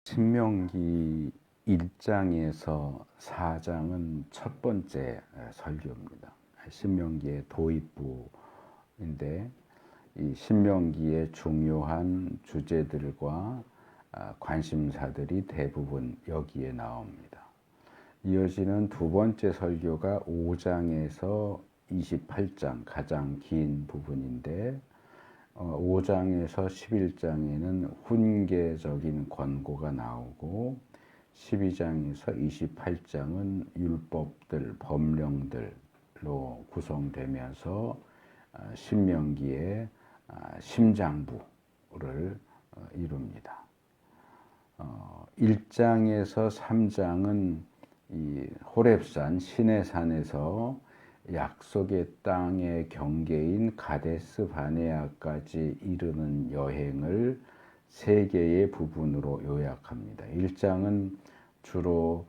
신명기 1장에서 4장은 첫 번째 설교입니다. 신명기의 도입부인데 이 신명기의 중요한 주제들과 관심사들이 대부분 여기에 나옵니다. 이어지는 두 번째 설교가 5장에서 28장 가장 긴 부분인데 5장에서 11장에는 훈계적인 권고가 나오고 12장에서 28장은 율법들, 법령들로 구성되면서 신명기의 심장부를 이룹니다. 1장에서 3장은 이 호렙산 시내산에서 약속의 땅의 경계인 가데스 바네아까지 이르는 여행을 세 개의 부분으로 요약합니다. 1장은 주로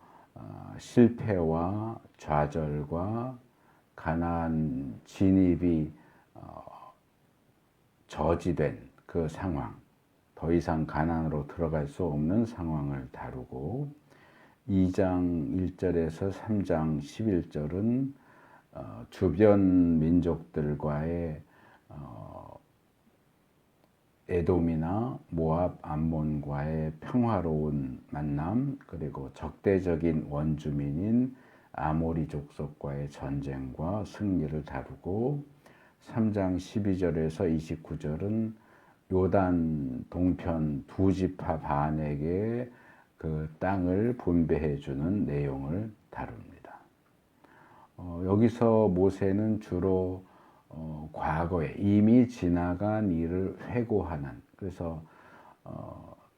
실패와 좌절과 가나안 진입이 저지된 그 상황, 더 이상 가나안으로 들어갈 수 없는 상황을 다루고 2장 1절에서 3장 11절은 주변 민족들과의 에돔이나 모압, 암몬과의 평화로운 만남, 그리고 적대적인 원주민인 아모리 족속과의 전쟁과 승리를 다루고 3장 12절에서 29절은 요단 동편 두 지파 반에게 그 땅을 분배해 주는 내용을 다룹니다. 여기서 모세는 주로 과거에 이미 지나간 일을 회고하는, 그래서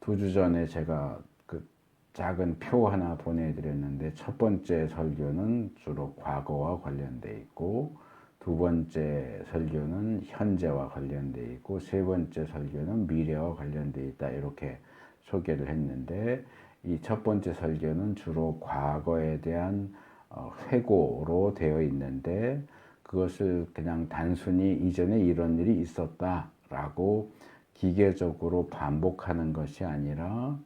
2주 전에 제가 그 작은 표 하나 보내드렸는데 첫 번째 설교는 주로 과거와 관련돼 있고 두 번째 설교는 현재와 관련돼 있고 세 번째 설교는 미래와 관련돼 있다, 이렇게 소개를 했는데 이 첫 번째 설교는 주로 과거에 대한 회고로 되어 있는데 그것을 그냥 단순히 이전에 이런 일이 있었다라고 기계적으로 반복하는 것이 아니라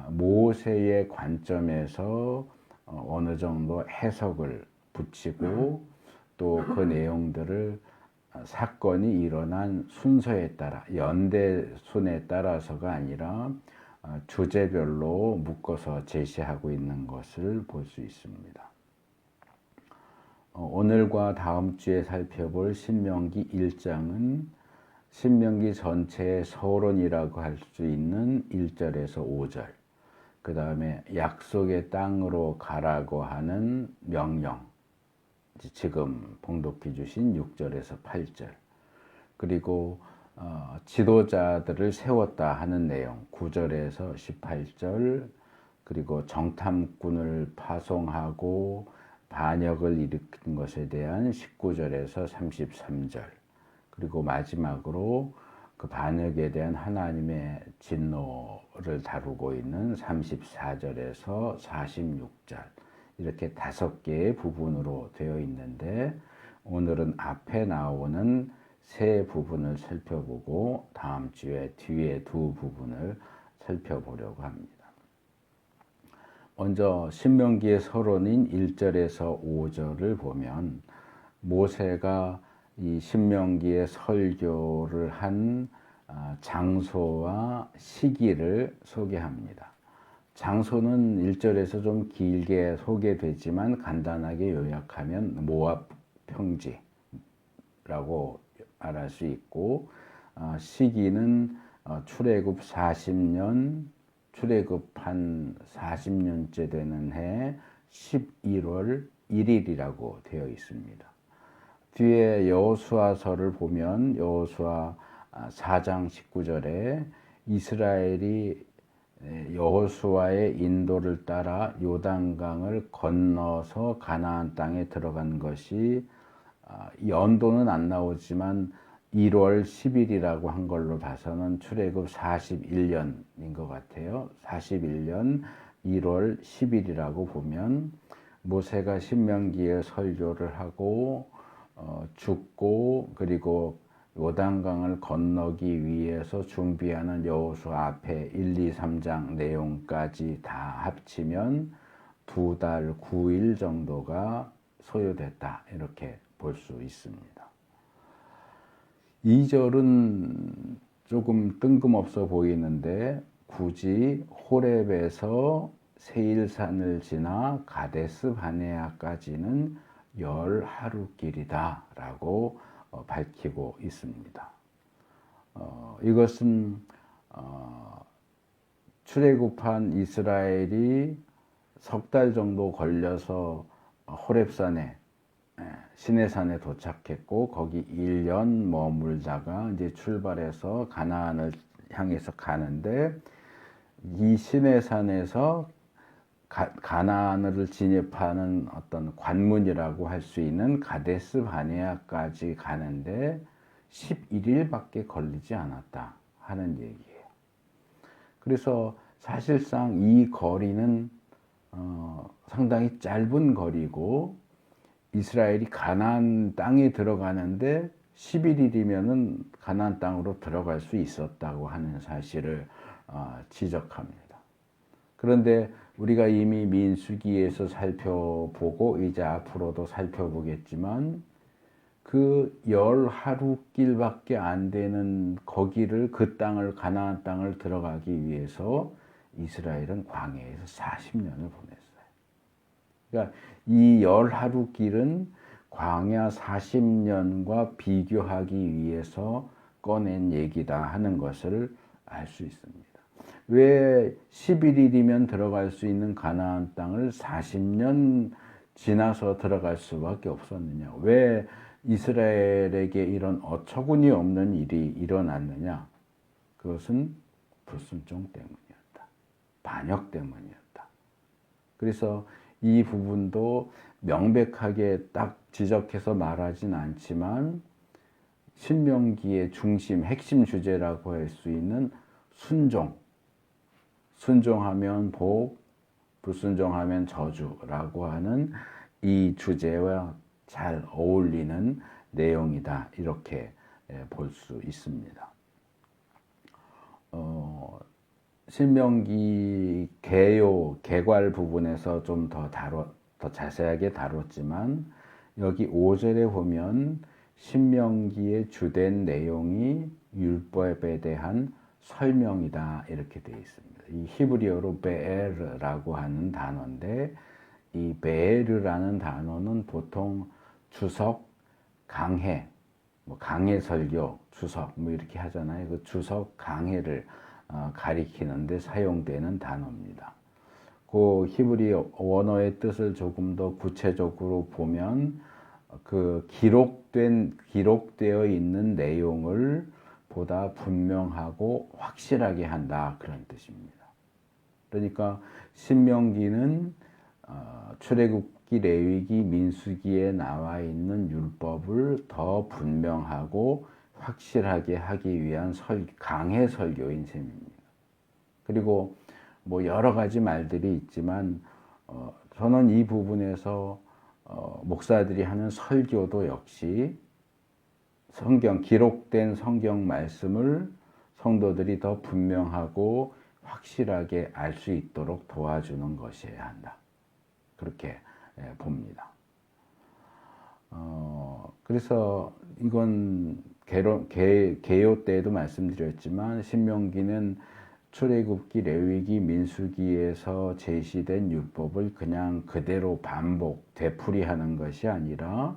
모세의 관점에서 어느 정도 해석을 붙이고 또 그 내용들을 사건이 일어난 순서에 따라, 연대순에 따라서가 아니라 주제별로 묶어서 제시하고 있는 것을 볼 수 있습니다. 오늘과 다음 주에 살펴볼 신명기 1장은 신명기 전체의 서론이라고 할 수 있는 1절에서 5절, 그 다음에 약속의 땅으로 가라고 하는 명령, 지금 봉독해 주신 6절에서 8절, 그리고 지도자들을 세웠다 하는 내용 9절에서 18절, 그리고 정탐꾼을 파송하고 반역을 일으킨 것에 대한 19절에서 33절, 그리고 마지막으로 그 반역에 대한 하나님의 진노를 다루고 있는 34절에서 46절, 이렇게 5개의 부분으로 되어 있는데 오늘은 앞에 나오는 세 부분을 살펴보고 다음 주에 뒤에 두 부분을 살펴보려고 합니다. 먼저 신명기의 서론인 1절에서 5절을 보면 모세가 이 신명기의 설교를 한 장소와 시기를 소개합니다. 장소는 1절에서 좀 길게 소개되지만 간단하게 요약하면 모압 평지라고 말할 수 있고, 시기는 출애굽 40년, 출애굽한 40년째 되는 해 11월 1일이라고 되어 있습니다. 뒤에 여호수아서를 보면 여호수아 4장 19절에 이스라엘이 여호수아의 인도를 따라 요단강을 건너서 가나안 땅에 들어간 것이 연도는 안 나오지만 1월 10일이라고 한 걸로 봐서는 출애굽 41년인 것 같아요. 41년 1월 10일이라고 보면 모세가 신명기에 설교를 하고 죽고 그리고 요단강을 건너기 위해서 준비하는 여호수아 앞에 1, 2, 3장 내용까지 다 합치면 2달 9일 정도가 소요됐다 이렇게 볼 수 있습니다. 2절은 조금 뜬금없어 보이는데 굳이 호렙에서 세일산을 지나 가데스 바네아까지는 10하루 길이다 라고 밝히고 있습니다. 이것은 출애굽한 이스라엘이 석 달 정도 걸려서 호렙산에 시내산에 도착했고 거기 1년 머물다가 이제 출발해서 가나안을 향해서 가는데 이 시내산에서 가나안을 진입하는 어떤 관문이라고 할 수 있는 가데스 바네아까지 가는데 11일밖에 걸리지 않았다 하는 얘기예요. 그래서 사실상 이 거리는 상당히 짧은 거리고 이스라엘이 가나안 땅에 들어가는데 11일이면은 가나안 땅으로 들어갈 수 있었다고 하는 사실을 지적합니다. 그런데 우리가 이미 민수기에서 살펴보고 이제 앞으로도 살펴보겠지만 그 10하루 길밖에 안 되는 거기를 그 땅을 가나안 땅을 들어가기 위해서 이스라엘은 광야에서 40년을 보냈어요. 그러니까 이 10하루 길은 광야 40년과 비교하기 위해서 꺼낸 얘기다 하는 것을 알 수 있습니다. 왜 11일이면 들어갈 수 있는 가나안 땅을 40년 지나서 들어갈 수밖에 없었느냐? 왜 이스라엘에게 이런 어처구니 없는 일이 일어났느냐? 그것은 불순종 때문이었다. 반역 때문이었다. 그래서 이 부분도 명백하게 딱 지적해서 말하진 않지만 신명기의 중심, 핵심 주제라고 할 수 있는 순종, 순종하면 복, 불순종하면 저주라고 하는 이 주제와 잘 어울리는 내용이다 이렇게 볼 수 있습니다. 신명기 개괄 부분에서 좀 더 자세하게 다뤘지만 여기 5절에 보면 신명기의 주된 내용이 율법에 대한 설명이다 이렇게 되어 있습니다. 이 히브리어로 베에르라고 하는 단어인데 이 베에르라는 단어는 보통 주석, 강해, 뭐 강해 설교, 주석 뭐 이렇게 하잖아요. 그 주석, 강해를 가리키는데 사용되는 단어입니다. 그 히브리 원어의 뜻을 조금 더 구체적으로 보면 그 기록되어 있는 내용을 보다 분명하고 확실하게 한다 그런 뜻입니다. 그러니까 신명기는 출애굽기, 레위기, 민수기에 나와 있는 율법을 더 분명하고 확실하게 하기 위한 강해 설교인 셈입니다. 그리고 뭐 여러 가지 말들이 있지만 저는 이 부분에서 목사들이 하는 설교도 역시 기록된 성경 말씀을 성도들이 더 분명하고 확실하게 알 수 있도록 도와주는 것이어야 한다. 그렇게 봅니다. 그래서 이건 개요 때에도 말씀드렸지만 신명기는 출애굽기, 레위기, 민수기에서 제시된 율법을 그냥 그대로 되풀이하는 것이 아니라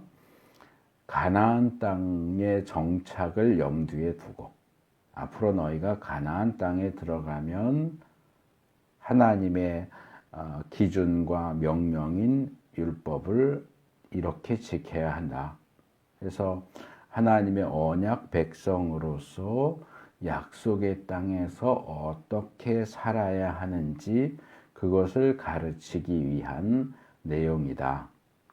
가나안 땅의 정착을 염두에 두고 앞으로 너희가 가나안 땅에 들어가면 하나님의 기준과 명령인 율법을 이렇게 지켜야 한다. 그래서 하나님의 언약 백성으로서 약속의 땅에서 어떻게 살아야 하는지 그것을 가르치기 위한 내용이다.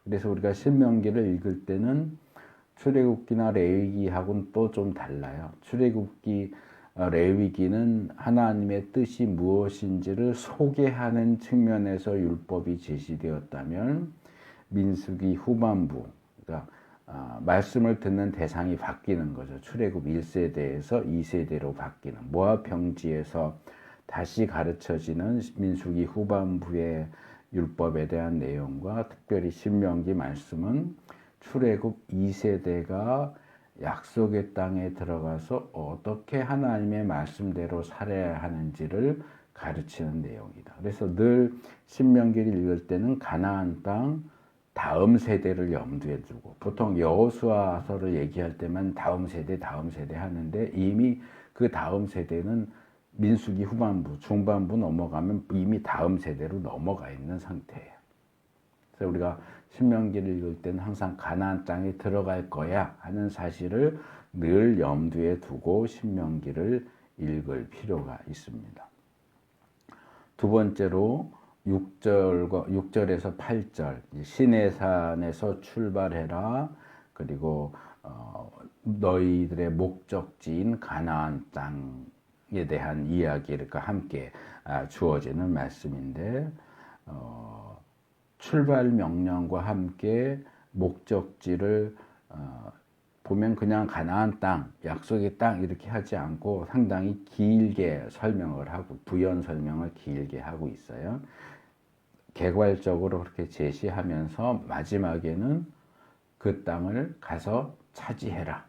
그래서 우리가 신명기를 읽을 때는 출애굽기나 레위기하고는 또 좀 달라요. 출애굽기, 레위기는 하나님의 뜻이 무엇인지를 소개하는 측면에서 율법이 제시되었다면 민수기 후반부, 그러니까 말씀을 듣는 대상이 바뀌는 거죠. 출애굽 1세대에서 2세대로 바뀌는 모압 평지에서 다시 가르쳐지는 민수기 후반부의 율법에 대한 내용과 특별히 신명기 말씀은 출애굽 2세대가 약속의 땅에 들어가서 어떻게 하나님의 말씀대로 살아야 하는지를 가르치는 내용이다. 그래서 늘 신명기를 읽을 때는 가나안 땅 다음 세대를 염두에 두고, 보통 여호수아서를 얘기할 때만 다음 세대 하는데 이미 그 다음 세대는 민수기 후반부, 중반부 넘어가면 이미 다음 세대로 넘어가 있는 상태예요. 그래서 우리가 신명기를 읽을 때는 항상 가나안 땅에 들어갈 거야 하는 사실을 늘 염두에 두고 신명기를 읽을 필요가 있습니다. 두 번째로 6절에서 8절 시내산에서 출발해라. 그리고 너희들의 목적지인 가나안 땅에 대한 이야기가 함께 주어지는 말씀인데, 출발 명령과 함께 목적지를 보면 그냥 가나안 땅, 약속의 땅 이렇게 하지 않고 상당히 길게 설명을 하고, 부연 설명을 길게 하고 있어요. 개괄적으로 그렇게 제시하면서 마지막에는 그 땅을 가서 차지해라.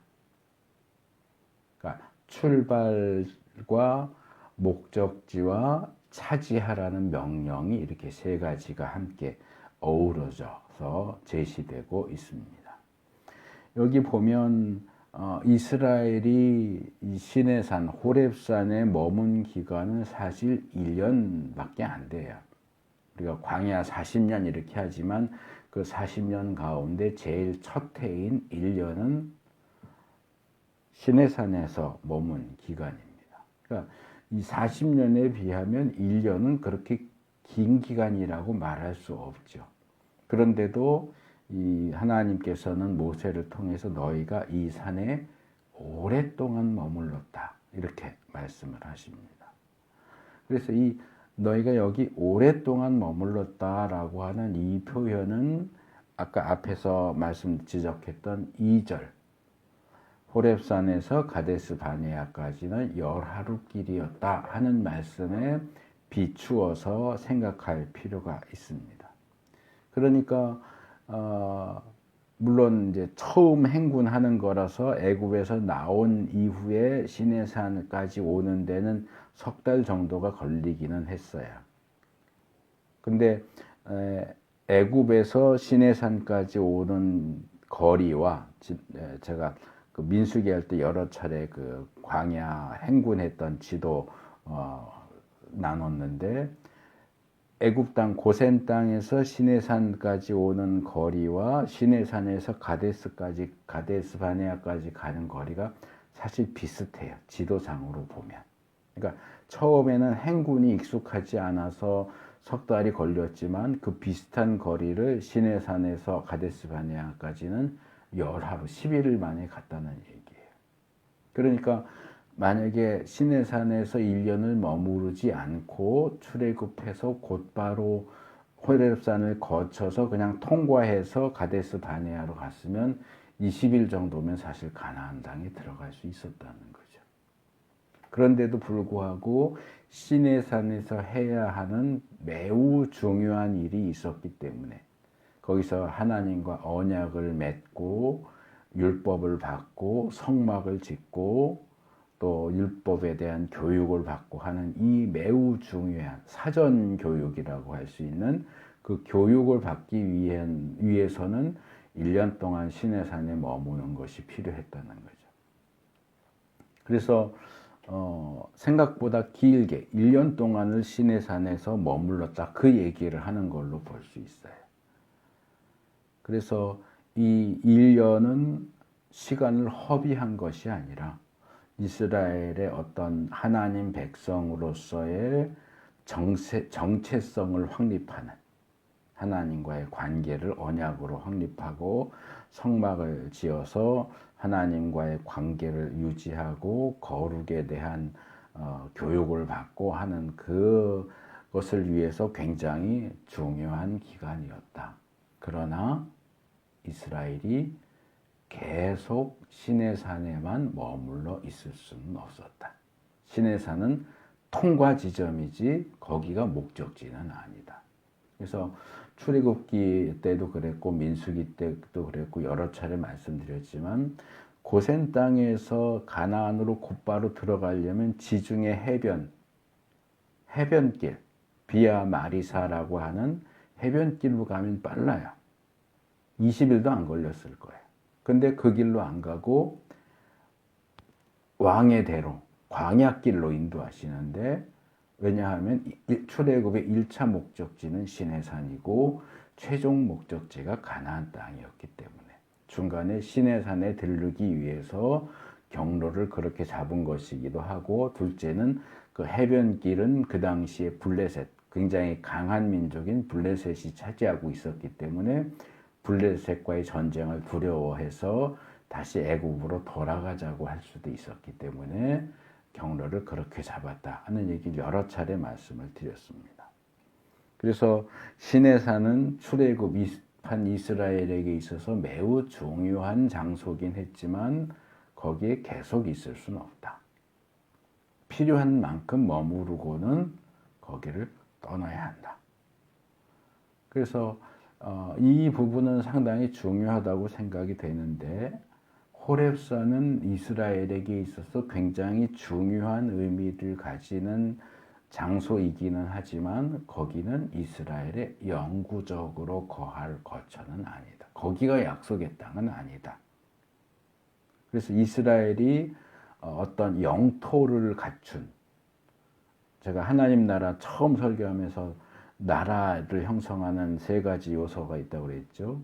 그러니까 출발과 목적지와 차지하라는 명령이 이렇게 세 가지가 함께 어우러져서 제시되고 있습니다. 여기 보면 이스라엘이 이 시내산 호렙산에 머문 기간은 사실 1년밖에 안 돼요. 우리가 광야 40년 이렇게 하지만 그 40년 가운데 제일 첫 해인 1년은 시내산에서 머문 기간입니다. 그러니까 이 40년에 비하면 1년은 그렇게 긴 기간이라고 말할 수 없죠. 그런데도 이 하나님께서는 모세를 통해서 너희가 이 산에 오랫동안 머물렀다 이렇게 말씀을 하십니다. 그래서 이 너희가 여기 오랫동안 머물렀다라고 하는 이 표현은 아까 앞에서 말씀 지적했던 2절 호렙산에서 가데스 바네아까지는 10하루 길이었다 하는 말씀에 비추어서 생각할 필요가 있습니다. 그러니까 물론 이제 처음 행군하는 거라서 애굽에서 나온 이후에 시내산까지 오는 데는 석 달 정도가 걸리기는 했어요. 근데 애굽에서 시내산까지 오는 거리와 제가 그 민수기 할 때 여러 차례 그 광야 행군했던 지도 나눴는데, 애굽 땅 고센 땅에서 시내산까지 오는 거리와 시내산에서 가데스 바네아까지 가는 거리가 사실 비슷해요. 지도상으로 보면. 그러니까 처음에는 행군이 익숙하지 않아서 석 달이 걸렸지만 그 비슷한 거리를 시내산에서 가데스 바네아까지는 10하루, 11일 만에 갔다는 얘기예요. 그러니까 만약에 시내산에서 1년을 머무르지 않고 출애굽해서 곧바로 호렙산을 거쳐서 그냥 통과해서 가데스 바네아로 갔으면 20일 정도면 사실 가나안 땅에 들어갈 수 있었다는 거죠. 그런데도 불구하고 시내산에서 해야 하는 매우 중요한 일이 있었기 때문에 거기서 하나님과 언약을 맺고 율법을 받고 성막을 짓고 또 율법에 대한 교육을 받고 하는 이 매우 중요한 사전 교육이라고 할 수 있는 그 교육을 받기 위해서는 1년 동안 시내산에 머무는 것이 필요했다는 거죠. 그래서 생각보다 길게 1년 동안을 시내산에서 머물렀다, 그 얘기를 하는 걸로 볼 수 있어요. 그래서 이 1년은 시간을 허비한 것이 아니라 이스라엘의 어떤 하나님 백성으로서의 정체성을 확립하는, 하나님과의 관계를 언약으로 확립하고 성막을 지어서 하나님과의 관계를 유지하고 거룩에 대한 교육을 받고 하는 그것을 위해서 굉장히 중요한 기간이었다. 그러나 이스라엘이 계속 시내산에만 머물러 있을 수는 없었다. 시내산은 통과 지점이지 거기가 목적지는 아니다. 그래서 출애굽기 때도 그랬고 민수기 때도 그랬고 여러 차례 말씀드렸지만 고센 땅에서 가나안으로 곧바로 들어가려면 지중해 해변길 비아 마리사라고 하는 해변길로 가면 빨라요. 20일도 안 걸렸을 거예요. 근데 그 길로 안 가고 왕의 대로 광야길로 인도하시는데, 왜냐하면 출애굽의 1차 목적지는 시내산이고 최종 목적지가 가나안 땅이었기 때문에 중간에 시내산에 들르기 위해서 경로를 그렇게 잡은 것이기도 하고, 둘째는 그 해변길은 그 당시에 블레셋, 굉장히 강한 민족인 블레셋이 차지하고 있었기 때문에 블레셋과의 전쟁을 두려워해서 다시 애굽으로 돌아가자고 할 수도 있었기 때문에 경로를 그렇게 잡았다 하는 얘기를 여러 차례 말씀을 드렸습니다. 그래서 시내산은 출애굽한 이스라엘에게 있어서 매우 중요한 장소긴 했지만 거기에 계속 있을 수는 없다. 필요한 만큼 머무르고는 거기를 떠나야 한다. 그래서 이 부분은 상당히 중요하다고 생각이 되는데, 호렙산은 이스라엘에게 있어서 굉장히 중요한 의미를 가지는 장소이기는 하지만 거기는 이스라엘의 영구적으로 거할 거처는 아니다. 거기가 약속의 땅은 아니다. 그래서 이스라엘이 어떤 영토를 갖춘, 제가 하나님 나라 처음 설교하면서 나라를 형성하는 세 가지 요소가 있다고 그랬죠.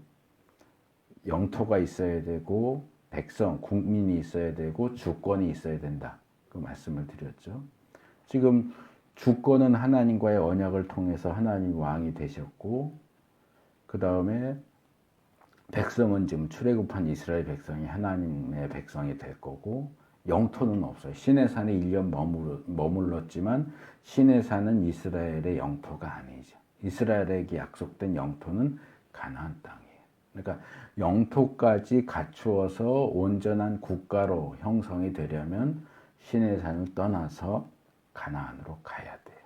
영토가 있어야 되고 백성, 국민이 있어야 되고 주권이 있어야 된다. 그 말씀을 드렸죠. 지금 주권은 하나님과의 언약을 통해서 하나님 왕이 되셨고, 그 다음에 백성은 지금 출애굽한 이스라엘 백성이 하나님의 백성이 될 거고, 영토는 없어요. 시내산에 1년 머물렀지만 시내산은 이스라엘의 영토가 아니죠. 이스라엘에게 약속된 영토는 가나안 땅이에요. 그러니까 영토까지 갖추어서 온전한 국가로 형성이 되려면 시내산을 떠나서 가나안으로 가야 돼요.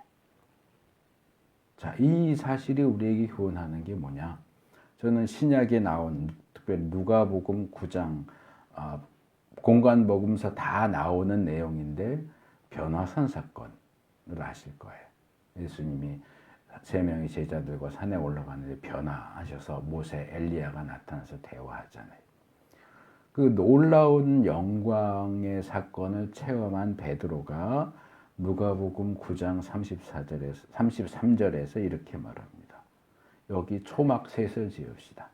자, 이 사실이 우리에게 교훈하는 게 뭐냐? 저는 신약에 나온, 특별히 누가복음 9장, 공관복음서 다 나오는 내용인데 변화산 사건을 아실 거예요. 예수님이 3명의 제자들과 산에 올라가는데 변화하셔서 모세, 엘리야가 나타나서 대화하잖아요. 그 놀라운 영광의 사건을 체험한 베드로가 누가복음 9장 33절에서 이렇게 말합니다. 여기 초막셋을 지읍시다.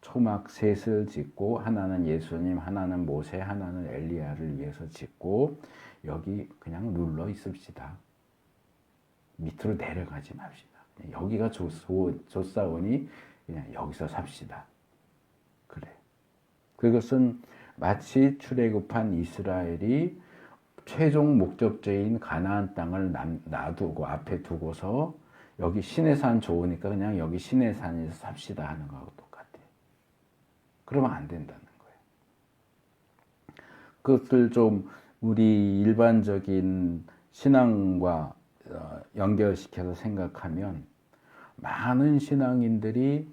초막셋을 짓고, 하나는 예수님, 하나는 모세, 하나는 엘리야를 위해서 짓고 여기 그냥 눌러 있읍시다. 밑으로 내려가지 맙시다. 여기가 좋사오니 그냥 여기서 삽시다. 그래. 그것은 마치 출애굽한 이스라엘이 최종 목적지인 가나안 땅을 놔두고 앞에 두고서 여기 시내산 좋으니까 그냥 여기 시내산에서 삽시다 하는 거하고 똑같아요. 그러면 안 된다는 거예요. 그것들 좀 우리 일반적인 신앙과 연결시켜서 생각하면, 많은 신앙인들이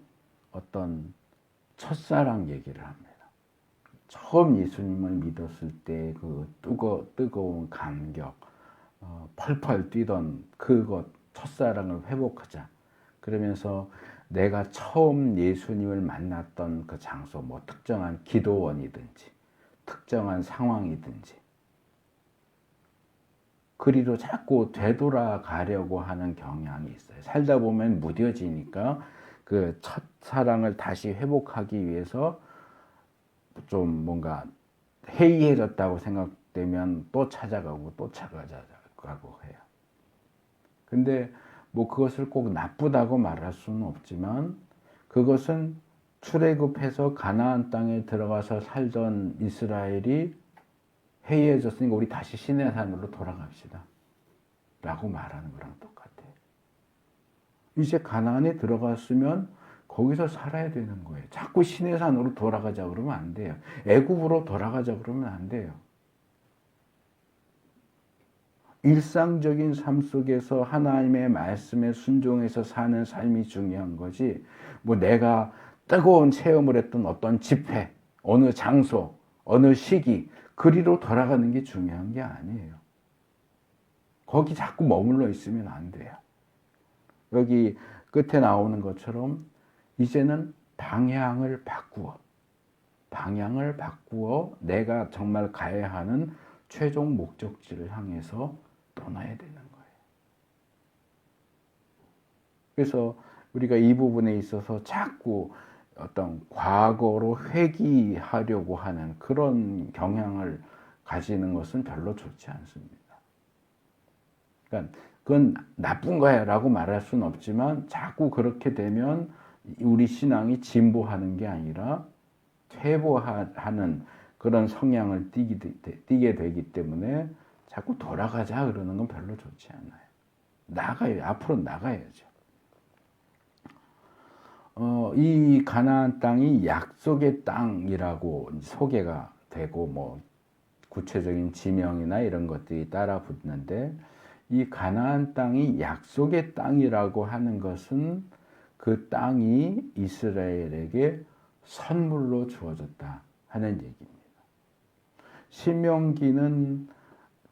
어떤 첫사랑 얘기를 합니다. 처음 예수님을 믿었을 때 그 뜨거운 감격, 펄펄 뛰던 그것, 첫사랑을 회복하자. 그러면서 내가 처음 예수님을 만났던 그 장소, 뭐 특정한 기도원이든지 특정한 상황이든지 그리로 자꾸 되돌아가려고 하는 경향이 있어요. 살다 보면 무뎌지니까 그 첫사랑을 다시 회복하기 위해서 좀 뭔가 해이해졌다고 생각되면 또 찾아가고 또 찾아가고 해요. 근데 뭐 그것을 꼭 나쁘다고 말할 수는 없지만, 그것은 출애굽해서 가나안 땅에 들어가서 살던 이스라엘이 해이해졌으니까 우리 다시 시내산으로 돌아갑시다 라고 말하는 거랑 똑같아요. 이제 가나안에 들어갔으면 거기서 살아야 되는 거예요. 자꾸 시내산으로 돌아가자 그러면 안 돼요. 애굽으로 돌아가자 그러면 안 돼요. 일상적인 삶 속에서 하나님의 말씀에 순종해서 사는 삶이 중요한 거지, 뭐 내가 뜨거운 체험을 했던 어떤 집회, 어느 장소, 어느 시기, 그리로 돌아가는 게 중요한 게 아니에요. 거기 자꾸 머물러 있으면 안 돼요. 여기 끝에 나오는 것처럼 이제는 방향을 바꾸어 내가 정말 가야 하는 최종 목적지를 향해서 떠나야 되는 거예요. 그래서 우리가 이 부분에 있어서 자꾸 어떤 과거로 회귀하려고 하는 그런 경향을 가지는 것은 별로 좋지 않습니다. 그러니까 그건 나쁜 거야 라고 말할 수는 없지만 자꾸 그렇게 되면 우리 신앙이 진보하는 게 아니라 퇴보하는 그런 성향을 띠게 되기 때문에 자꾸 돌아가자 그러는 건 별로 좋지 않아요. 앞으로 나가야죠. 이 가나안 땅이 약속의 땅이라고 소개가 되고 뭐 구체적인 지명이나 이런 것들이 따라 붙는데, 이 가나안 땅이 약속의 땅이라고 하는 것은 그 땅이 이스라엘에게 선물로 주어졌다 하는 얘기입니다. 신명기는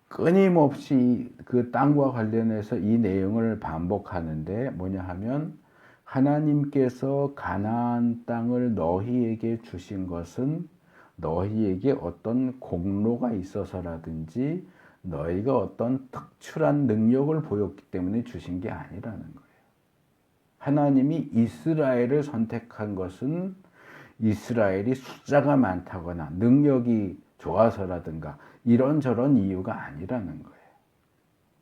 끊임없이 그 땅과 관련해서 이 내용을 반복하는데, 뭐냐 하면 하나님께서 가나안 땅을 너희에게 주신 것은 너희에게 어떤 공로가 있어서라든지 너희가 어떤 특출한 능력을 보였기 때문에 주신 게 아니라는 거예요. 하나님이 이스라엘을 선택한 것은 이스라엘이 숫자가 많다거나 능력이 좋아서라든가 이런저런 이유가 아니라는 거예요.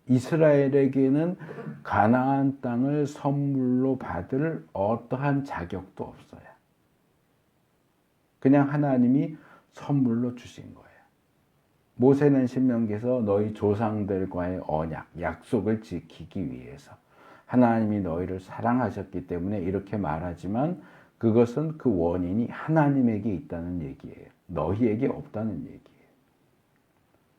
이스라엘에게는 가나안 땅을 선물로 받을 어떠한 자격도 없어요. 그냥 하나님이 선물로 주신 거예요. 모세는 신명기에서 너희 조상들과의 언약, 약속을 지키기 위해서 하나님이 너희를 사랑하셨기 때문에 이렇게 말하지만 그것은 그 원인이 하나님에게 있다는 얘기예요. 너희에게 없다는 얘기예요.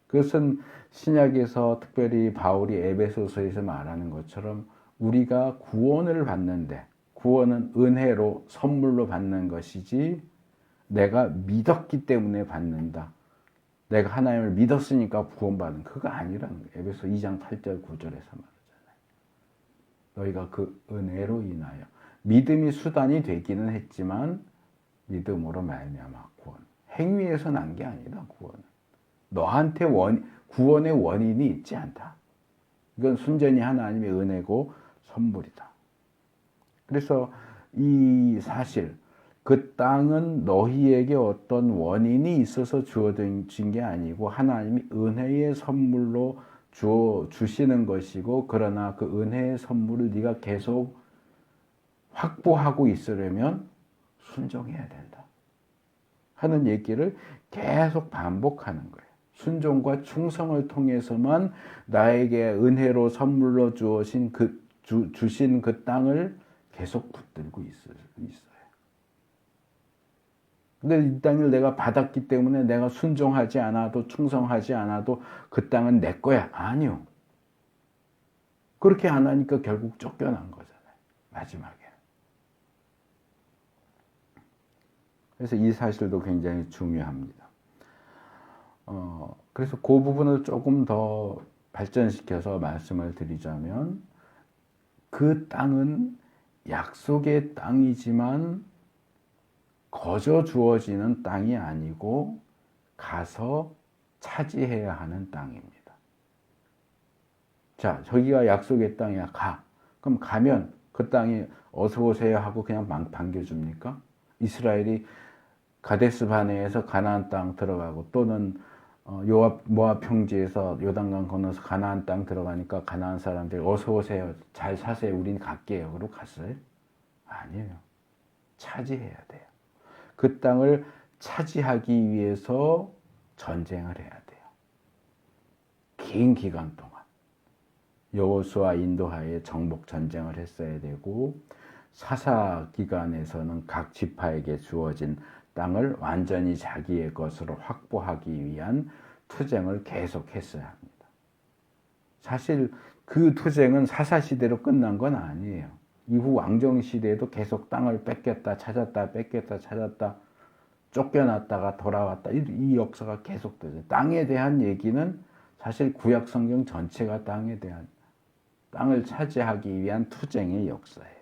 그것은 신약에서 특별히 바울이 에베소서에서 말하는 것처럼 우리가 구원을 받는데, 구원은 은혜로 선물로 받는 것이지 내가 믿었기 때문에 받는다, 내가 하나님을 믿었으니까 구원받는, 그거 아니라는 거예요. 에베소 2장 8절 9절에서 말하잖아요. 너희가 그 은혜로 인하여, 믿음이 수단이 되기는 했지만 믿음으로 말미암아 구원, 행위에서 난 게 아니라 구원은 너한테 구원의 원인이 있지 않다. 이건 순전히 하나님의 은혜고 선물이다. 그래서 이 사실, 그 땅은 너희에게 어떤 원인이 있어서 주어진 게 아니고 하나님이 은혜의 선물로 주시는 것이고, 그러나 그 은혜의 선물을 네가 계속 확보하고 있으려면 순종해야 된다 하는 얘기를 계속 반복하는 거예요. 순종과 충성을 통해서만 나에게 은혜로 선물로 주신 그 땅을 계속 붙들고 있어요. 근데 이 땅을 내가 받았기 때문에 내가 순종하지 않아도, 충성하지 않아도 그 땅은 내 거야. 아니요. 그렇게 안 하니까 결국 쫓겨난 거잖아요, 마지막에. 그래서 이 사실도 굉장히 중요합니다. 그래서 그 부분을 조금 더 발전시켜서 말씀을 드리자면, 그 땅은 약속의 땅이지만 거저 주어지는 땅이 아니고 가서 차지해야 하는 땅입니다. 자, 저기가 약속의 땅이야, 가. 그럼 가면 그 땅이 어서 오세요 하고 그냥 반겨줍니까? 이스라엘이 가데스 바네에서 가나안 땅 들어가고, 또는 모압 평지에서 요단강 건너서 가나안 땅 들어가니까 가나안 사람들이 어서 오세요, 잘 사세요, 우린 갈게요, 그러고 갔어요? 아니에요. 차지해야 돼요. 그 땅을 차지하기 위해서 전쟁을 해야 돼요. 긴 기간 동안 여호수아 인도하에 정복 전쟁을 했어야 되고, 사사 기간에서는 각 지파에게 주어진 땅을 완전히 자기의 것으로 확보하기 위한 투쟁을 계속했어야 합니다. 사실 그 투쟁은 사사 시대로 끝난 건 아니에요. 이후 왕정 시대에도 계속 땅을 뺏겼다 찾았다 뺏겼다 찾았다 쫓겨났다가 돌아왔다 이 역사가 계속되죠. 땅에 대한 얘기는 사실 구약 성경 전체가 땅에 대한 땅을 차지하기 위한 투쟁의 역사예요.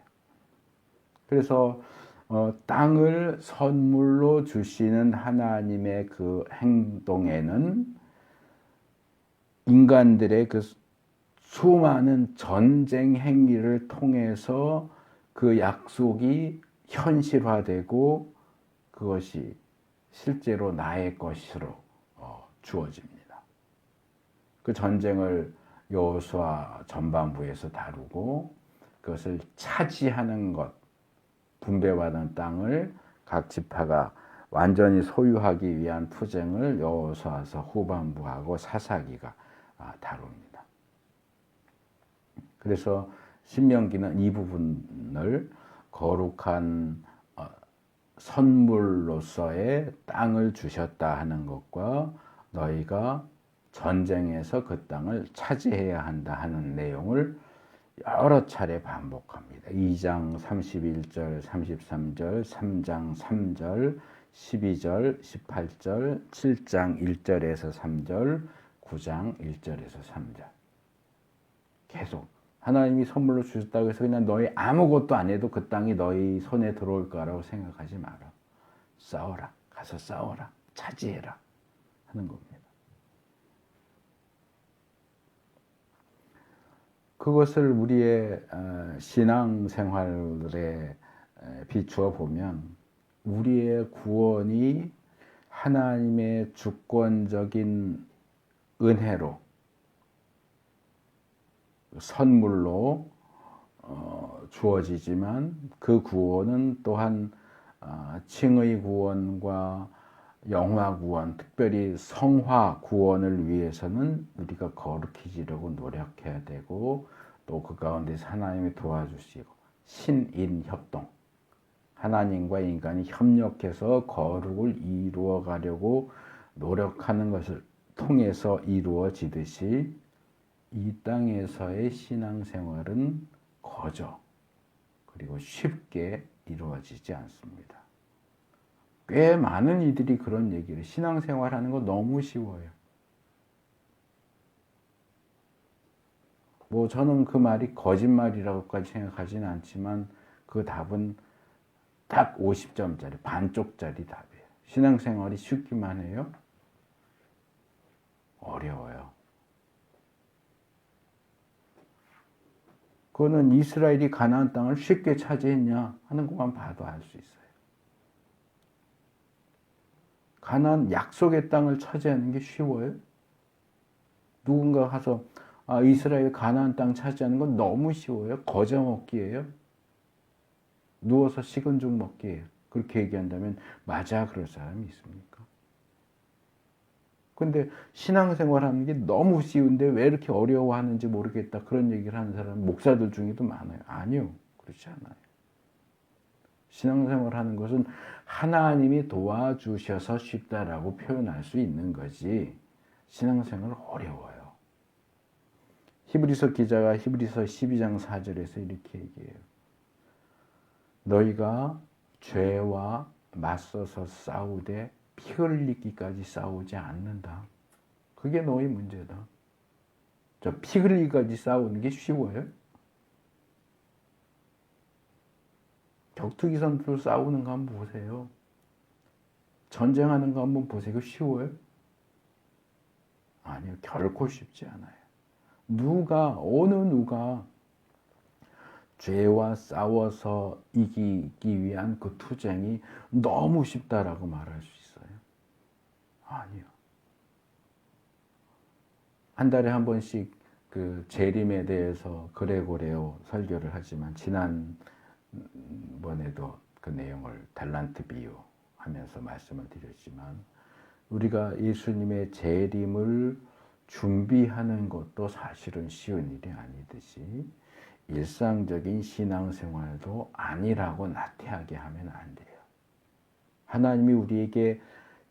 그래서 땅을 선물로 주시는 하나님의 그 행동에는 인간들의 그 수많은 전쟁 행위를 통해서 그 약속이 현실화되고 그것이 실제로 나의 것으로 주어집니다. 그 전쟁을 여호수아 전반부에서 다루고 그것을 차지하는 것, 분배받은 땅을 각 지파가 완전히 소유하기 위한 투쟁을 여호수아서 후반부하고 사사기가 다룹니다. 그래서 신명기는 이 부분을 거룩한 선물로서의 땅을 주셨다 하는 것과 너희가 전쟁에서 그 땅을 차지해야 한다 하는 내용을 여러 차례 반복합니다. 2장 31절, 33절, 3장 3절, 12절, 18절, 7장 1절에서 3절, 9장 1절에서 3절. 계속 하나님이 선물로 주셨다고 해서 그냥 너희 아무것도 안 해도 그 땅이 너희 손에 들어올 거라고 생각하지 마라. 싸워라. 가서 싸워라. 차지해라. 하는 겁니다. 그것을 우리의 신앙생활에 비추어 보면 우리의 구원이 하나님의 주권적인 은혜로 선물로 주어지지만 그 구원은 또한 칭의 구원과 영화 구원, 특별히 성화 구원을 위해서는 우리가 거룩해지려고 노력해야 되고 또 그 가운데서 하나님이 도와주시고 신인 협동, 하나님과 인간이 협력해서 거룩을 이루어 가려고 노력하는 것을 통해서 이루어지듯이 이 땅에서의 신앙생활은 거저 그리고 쉽게 이루어지지 않습니다. 꽤 많은 이들이 그런 얘기를 신앙생활하는 거 너무 쉬워요. 뭐 저는 그 말이 거짓말이라고까지 생각하지는 않지만 그 답은 딱 50점짜리 반쪽짜리 답이에요. 신앙생활이 쉽기만 해요? 어려워요. 그거는 이스라엘이 가나안 땅을 쉽게 차지했냐 하는 것만 봐도 알 수 있어요. 가나안 약속의 땅을 차지하는 게 쉬워요? 누군가 가서 이스라엘 가나안 땅 차지하는 건 너무 쉬워요? 거저 먹기예요? 누워서 식은 죽 먹기예요? 그렇게 얘기한다면 맞아 그럴 사람이 있습니까? 근데 신앙생활하는 게 너무 쉬운데 왜 이렇게 어려워하는지 모르겠다 그런 얘기를 하는 사람 목사들 중에도 많아요. 아니요. 그렇지 않아요. 신앙생활하는 것은 하나님이 도와주셔서 쉽다라고 표현할 수 있는 거지 신앙생활은 어려워요. 히브리서 기자가 히브리서 12장 4절에서 이렇게 얘기해요. 너희가 죄와 맞서서 싸우되 피 흘리기까지 싸우지 않는다. 그게 너희 문제다. 저 피 흘리기까지 싸우는 게 쉬워요? 격투기 선수로 싸우는 거 한번 보세요. 전쟁하는 거 한번 보세요. 쉬워요? 아니요. 결코 쉽지 않아요. 어느 누가 죄와 싸워서 이기기 위한 그 투쟁이 너무 쉽다라고 말할 수 있어요? 아니요. 한 달에 한 번씩 그 재림에 대해서 그레고레오 설교를 하지만 지난번에도 그 내용을 달란트 비유 하면서 말씀을 드렸지만 우리가 예수님의 재림을 준비하는 것도 사실은 쉬운 일이 아니듯이 일상적인 신앙생활도 아니라고 나태하게 하면 안 돼요. 하나님이 우리에게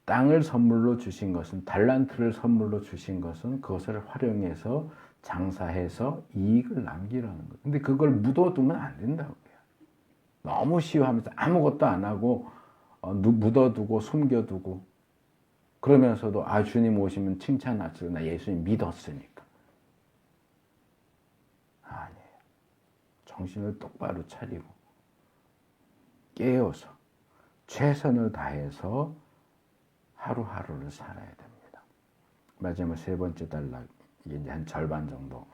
땅을 선물로 주신 것은, 달란트를 선물로 주신 것은 그것을 활용해서 장사해서 이익을 남기라는 거예요. 근데 그걸 묻어두면 안 된다고요. 너무 쉬워하면서 아무것도 안 하고 묻어두고 숨겨두고 그러면서도 주님 오시면 칭찬하시고 나 예수님 믿었으니까. 아니에요. 정신을 똑바로 차리고 깨어서 최선을 다해서 하루하루를 살아야 됩니다. 마지막 세 번째 단락, 이제 한 절반 정도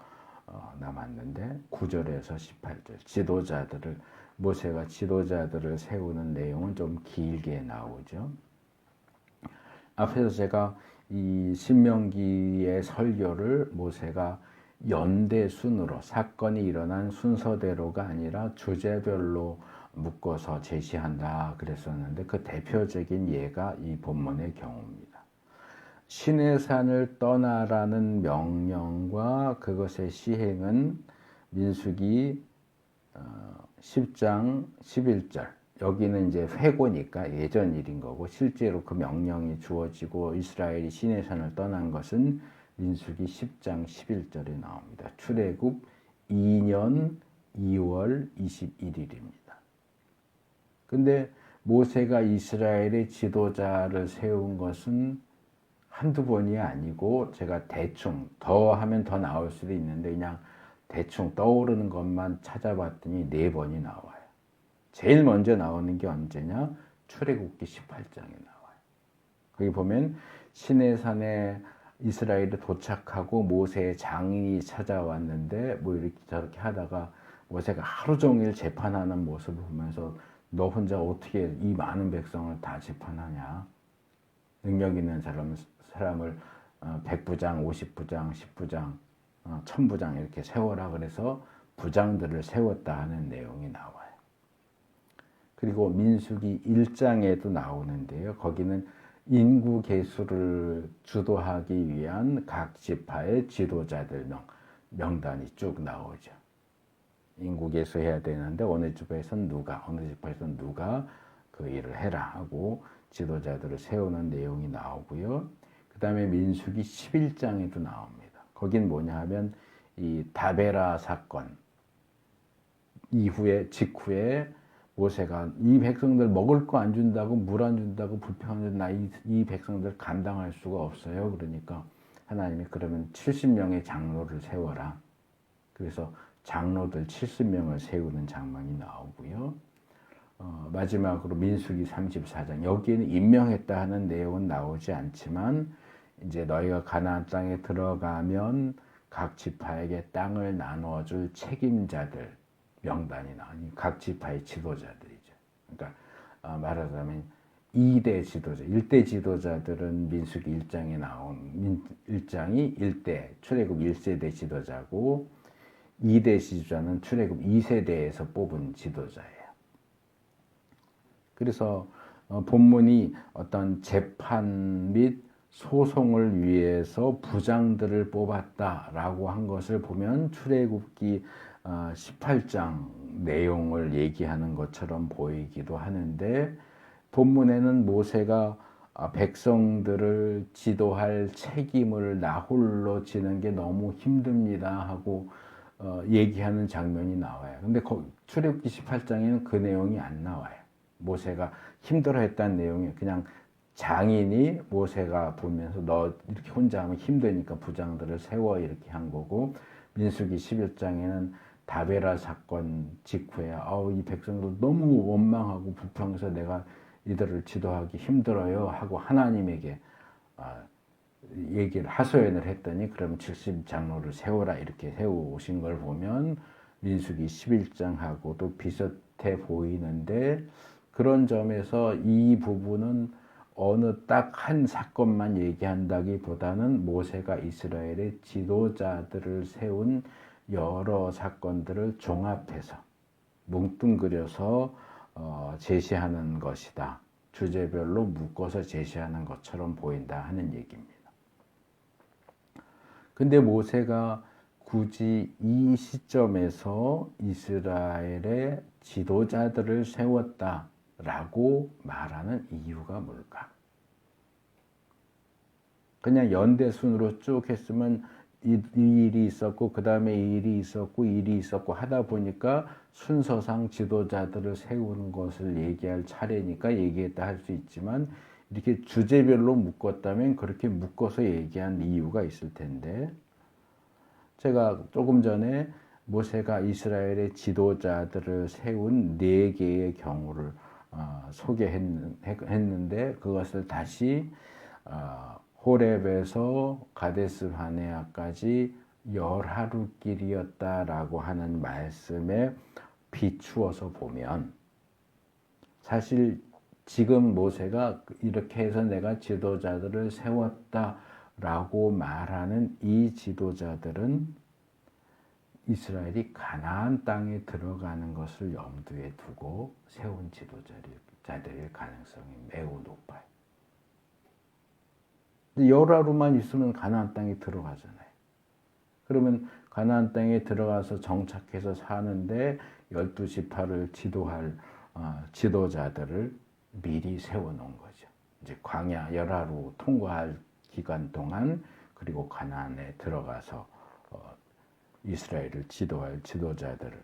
남았는데 9절에서 18절 지도자들을, 모세가 지도자들을 세우는 내용은 좀 길게 나오죠. 앞에서 제가 이 신명기의 설교를 모세가 연대 순으로, 사건이 일어난 순서대로가 아니라 주제별로 묶어서 제시한다 그랬었는데, 그 대표적인 예가 이 본문의 경우입니다. 시내산을 떠나라는 명령과 그것의 시행은 민수기 10장 11절, 여기는 이제 회고니까 예전 일인 거고, 실제로 그 명령이 주어지고 이스라엘이 시내산을 떠난 것은 민수기 10장 11절에 나옵니다. 출애굽 2년 2월 21일입니다. 근데 모세가 이스라엘의 지도자를 세운 것은 한두 번이 아니고, 제가 대충 더 하면 더 나올 수도 있는데 그냥 대충 떠오르는 것만 찾아봤더니 4번이 나와요. 제일 먼저 나오는 게 언제냐? 출애굽기 18장에 나와요. 거기 보면 시내산에 이스라엘이 도착하고 모세의 장인이 찾아왔는데 뭐 이렇게 저렇게 하다가 모세가 하루 종일 재판하는 모습을 보면서 너 혼자 어떻게 이 많은 백성을 다 재판하냐? 능력 있는 사람을 100부장, 50부장, 10부장, 1000부장 이렇게 세워라 그래서 부장들을 세웠다 하는 내용이 나와요. 그리고 민수기 1장에도 나오는데요. 거기는 인구 계수를 주도하기 위한 각 지파의 지도자들 명단이 쭉 나오죠. 인구 계수해야 되는데 어느 지파에서는 누가, 어느 지파에서는 누가 그 일을 해라 하고 지도자들을 세우는 내용이 나오고요. 그 다음에 민수기 11장에도 나옵니다. 거긴 뭐냐 하면 이 다베라 사건 직후에 모세가 이 백성들 먹을 거 안 준다고, 물 안 준다고 불평하는데 나 이 백성들 감당할 수가 없어요. 그러니까 하나님이 그러면 70명의 장로를 세워라. 그래서 장로들 70명을 세우는 장면이 나오고요. 마지막으로 민수기 34장, 여기에는 임명했다 하는 내용은 나오지 않지만 이제 너희가 가나안 땅에 들어가면 각 지파에게 땅을 나눠줄 책임자들 명단이 나오니 각 지파의 지도자들이죠. 그러니까 말하자면 2대 지도자, 1대 지도자들은 민수기 1장에 나온 1장이 1대 출애굽 1세대 지도자고, 2대 지도자는 출애굽 2세대에서 뽑은 지도자예요. 그래서 본문이 어떤 재판 및 소송을 위해서 부장들을 뽑았다라고 한 것을 보면 출애굽기 18장 내용을 얘기하는 것처럼 보이기도 하는데, 본문에는 모세가 백성들을 지도할 책임을 나 홀로 지는 게 너무 힘듭니다 하고 얘기하는 장면이 나와요. 근데 출애굽기 18장에는 그 내용이 안 나와요. 모세가 힘들어했다는 내용이 그냥 장인이 모세가 보면서 너 이렇게 혼자 하면 힘드니까 부장들을 세워 이렇게 한 거고, 민수기 11장에는 다베라 사건 직후에 이 백성들 너무 원망하고 불평해서 내가 이들을 지도하기 힘들어요 하고 하나님에게 얘기를 하소연을 했더니 그럼 70장로를 세워라 이렇게 세우신 걸 보면 민수기 11장하고도 비슷해 보이는데, 그런 점에서 이 부분은 어느 딱 한 사건만 얘기한다기보다는 모세가 이스라엘의 지도자들을 세운 여러 사건들을 종합해서 뭉뚱그려서 제시하는 것이다. 주제별로 묶어서 제시하는 것처럼 보인다 하는 얘기입니다. 근데 모세가 굳이 이 시점에서 이스라엘의 지도자들을 세웠다라고 말하는 이유가 뭘까? 그냥 연대순으로 쭉 했으면 이 일이 있었고 그 다음에 이 일이 있었고 이 일이 있었고 하다 보니까 순서상 지도자들을 세우는 것을 얘기할 차례니까 얘기했다 할 수 있지만 이렇게 주제별로 묶었다면 그렇게 묶어서 얘기한 이유가 있을 텐데 제가 조금 전에 모세가 이스라엘의 지도자들을 세운 4개의 경우를 소개했는데 그것을 다시 호렙에서 가데스 바네아까지 10하루길이었다라고 하는 말씀에 비추어서 보면 사실 지금 모세가 이렇게 해서 내가 지도자들을 세웠다라고 말하는 이 지도자들은 이스라엘이 가나안 땅에 들어가는 것을 염두에 두고 세운 지도자들일 가능성이 매우 높아요. 열하루만 있으면 가나안 땅에 들어가잖아요. 그러면 가나안 땅에 들어가서 정착해서 사는데 12지파를 지도할 지도자들을 미리 세워놓은 거죠. 이제 광야 열하루 통과할 기간 동안 그리고 가나안에 들어가서 이스라엘을 지도할 지도자들을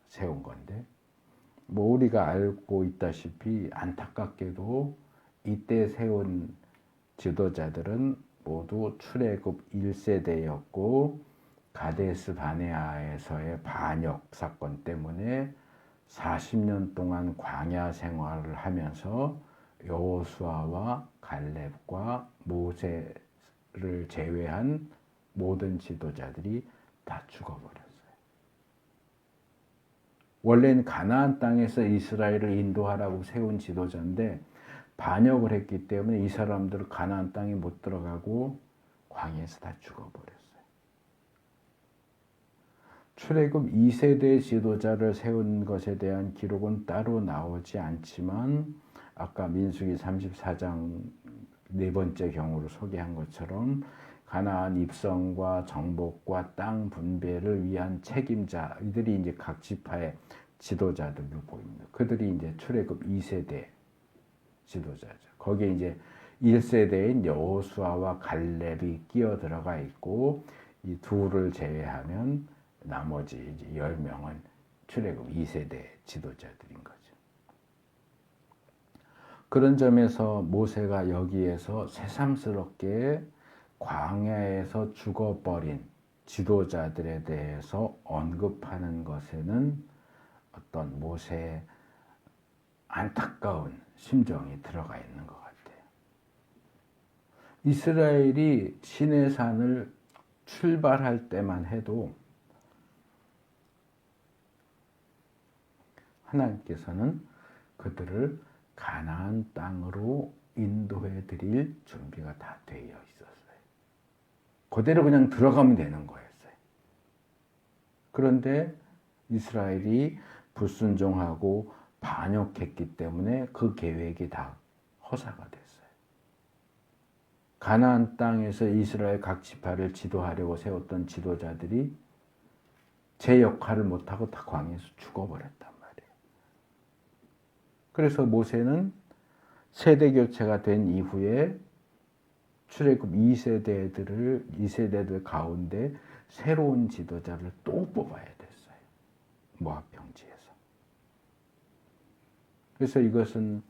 세운 건데 뭐 우리가 알고 있다시피 안타깝게도 이때 세운 지도자들은 모두 출애굽 1세대였고 가데스 바네아에서의 반역 사건 때문에 40년 동안 광야 생활을 하면서 여호수아와 갈렙과 모세를 제외한 모든 지도자들이 다 죽어버렸어요. 원래는 가나안 땅에서 이스라엘을 인도하라고 세운 지도자인데 반역을 했기 때문에 이 사람들을 가나안 땅에 못 들어가고 광야에서 다 죽어버렸어요. 출애굽 2세대 지도자를 세운 것에 대한 기록은 따로 나오지 않지만 아까 민수기 34장 4번째 경우로 소개한 것처럼 가나안 입성과 정복과 땅 분배를 위한 책임자 이들이 이제 각 지파의 지도자들로 보입니다. 그들이 이제 출애굽 2세대 지도자죠. 거기에 이제 1세대인 여호수아와 갈렙이 끼어 들어가 있고 이 둘을 제외하면 나머지 이제 10명은 출애굽 2세대 지도자들인 거죠. 그런 점에서 모세가 여기에서 새삼스럽게 광야에서 죽어버린 지도자들에 대해서 언급하는 것에는 어떤 모세의 안타까운 심정이 들어가 있는 것 같아요. 이스라엘이 시내산을 출발할 때만 해도 하나님께서는 그들을 가나안 땅으로 인도해 드릴 준비가 다 되어 있었어요. 그대로 그냥 들어가면 되는 거였어요. 그런데 이스라엘이 불순종하고 반역했기 때문에 그 계획이 다 허사가 됐어요. 가나안 땅에서 이스라엘 각 지파를 지도하려고 세웠던 지도자들이 제 역할을 못하고 다 광야에서 죽어버렸단 말이에요. 그래서 모세는 세대 교체가 된 이후에 출애굽 2세대들 가운데 새로운 지도자를 또 뽑아야 됐어요. 모압 평지에서. 그래서 이것은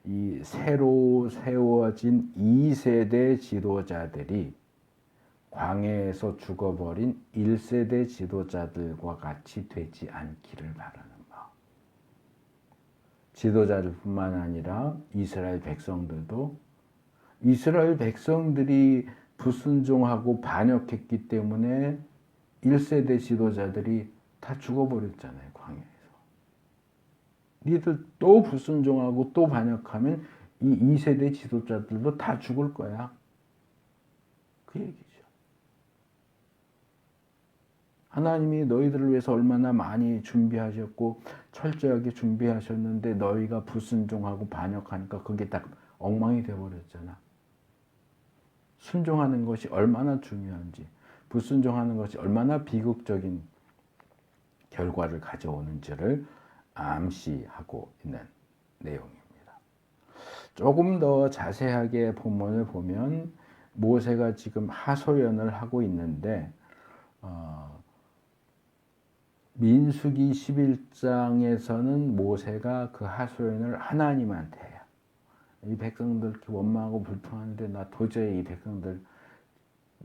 이 새로 세워진 2세대 지도자들이 광야에서 죽어버린 1세대 지도자들과 같이 되지 않기를 바라는 마음. 지도자들뿐만 아니라 이스라엘 백성들도 이스라엘 백성들이 불순종하고 반역했기 때문에 1세대 지도자들이 다 죽어버렸잖아요, 광야에서. 니들 또 불순종하고 또 반역하면 이 2세대 지도자들도 다 죽을 거야. 그 얘기죠. 하나님이 너희들을 위해서 얼마나 많이 준비하셨고 철저하게 준비하셨는데 너희가 불순종하고 반역하니까 그게 딱 엉망이 되어버렸잖아. 순종하는 것이 얼마나 중요한지, 불순종하는 것이 얼마나 비극적인 결과를 가져오는지를 암시하고 있는 내용입니다. 조금 더 자세하게 본문을 보면 모세가 지금 하소연을 하고 있는데 민수기 11장에서는 모세가 그 하소연을 하나님한테 해요. 이 백성들 이렇게 원망하고 불평하는데 나 도저히 이 백성들